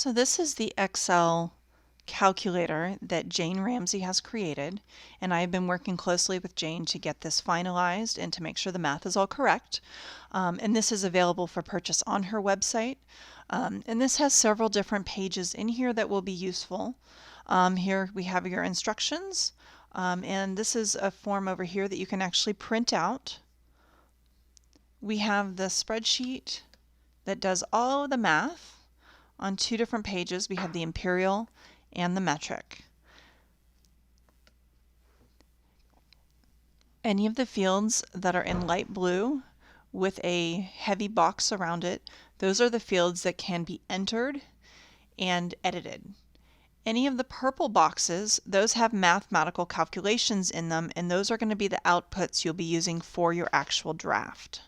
So this is the Excel calculator that Jane Ramsey has created, and I have been working closely with Jane to get this finalized and to make sure the math is all correct. And this is available for purchase on her website. And this has several different pages in here that will be useful. Here we have your instructions, and this is a form over here that you can actually print out. We have the spreadsheet that does all of the math. On two different pages, we have the imperial and the metric. Any of the fields that are in light blue with a heavy box around it, those are the fields that can be entered and edited. Any of the purple boxes, those have mathematical calculations in them, and those are going to be the outputs you'll be using for your actual draft.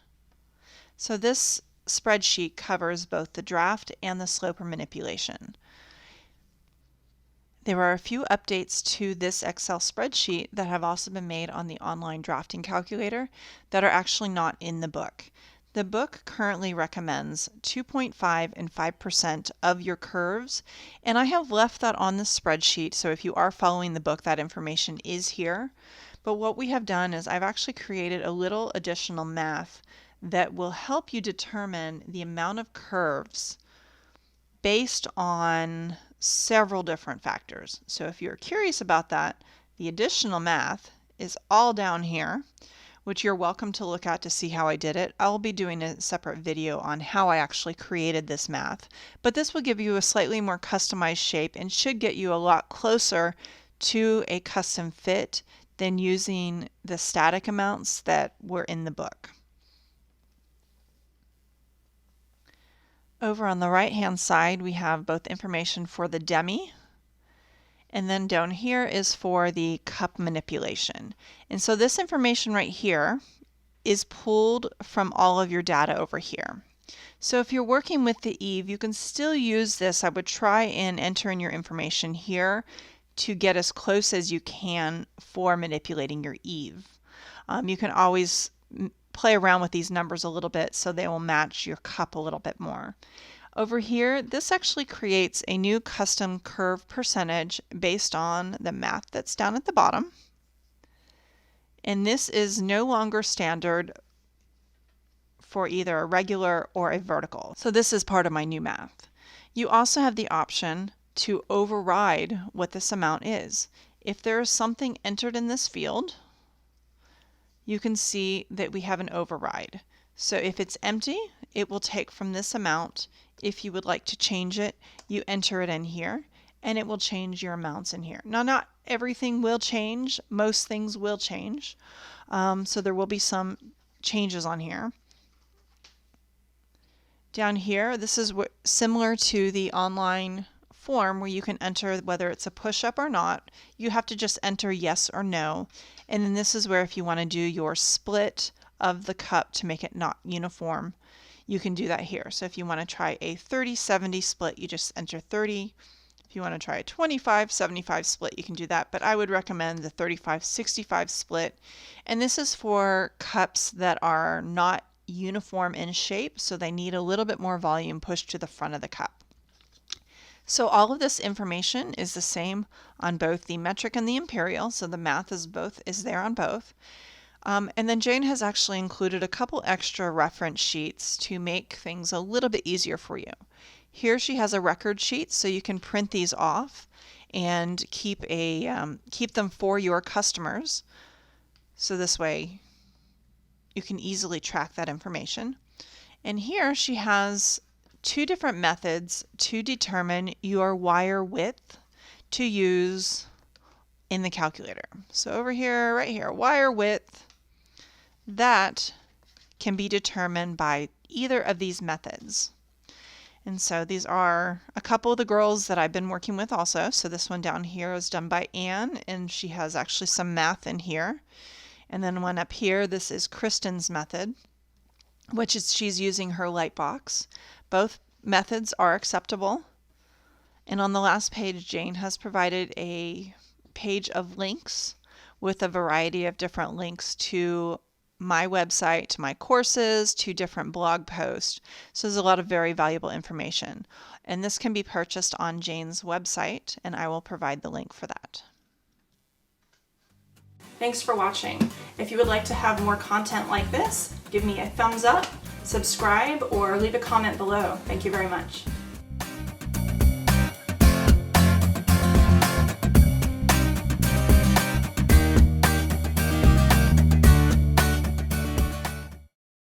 So this spreadsheet covers both the draft and the sloper manipulation. There are a few updates to this Excel spreadsheet that have also been made on the online drafting calculator that are actually not in the book. The book currently recommends 2.5 and 5% of your curves, and I have left that on the spreadsheet, so if you are following the book, that information is here. But what we have done is I've actually created a little additional math that will help you determine the amount of curves based on several different factors. So if you're curious about that, the additional math is all down here, which you're welcome to look at to see how I did it. I'll be doing a separate video on how I actually created this math, but this will give you a slightly more customized shape and should get you a lot closer to a custom fit than using the static amounts that were in the book. Over on the right hand side, we have both information for the demi, and then down here is for the cup manipulation. And so this information right here is pulled from all of your data over here. So if you're working with the Eve, you can still use this. I would try and enter in your information here to get as close as you can for manipulating your Eve. You can always play around with these numbers a little bit so they will match your cup a little bit more. Over here, this actually creates a new custom curve percentage based on the math that's down at the bottom. And this is no longer standard for either a regular or a vertical. So this is part of my new math. You also have the option to override what this amount is. If there is something entered in this field, you can see that we have an override. So if it's empty, it will take from this amount. If you would like to change it, you enter it in here and it will change your amounts in here. Now, not everything will change. Most things will change. So there will be some changes on here. Down here, this is similar to the online form where you can enter whether it's a push-up or not. You have to just enter yes or no. And then this is where if you want to do your split of the cup to make it not uniform, you can do that here. So if you want to try a 30-70 split, you just enter 30. If you want to try a 25-75 split, you can do that. But I would recommend the 35-65 split. And this is for cups that are not uniform in shape, so they need a little bit more volume pushed to the front of the cup. So all of this information is the same on both the metric and the imperial, so the math is there on both. And then Jane has actually included a couple extra reference sheets to make things a little bit easier for you. Here she has a record sheet, so you can print these off and keep them for your customers. So this way you can easily track that information. And here she has two different methods to determine your wire width to use in the calculator. So over here, right here, wire width, that can be determined by either of these methods. And so these are a couple of the girls that I've been working with also. So this one down here is done by Anne, and she has actually some math in here. And then one up here, this is Kristen's method, which is she's using her light box. Both methods are acceptable. And on the last page, Jane has provided a page of links with a variety of different links to my website to my courses to different blog posts. So there's a lot of very valuable information. And this can be purchased on Jane's website, and I will provide the link for that. Thanks for watching. If you would like to have more content like this, give me a thumbs up, subscribe, or leave a comment below. Thank you very much.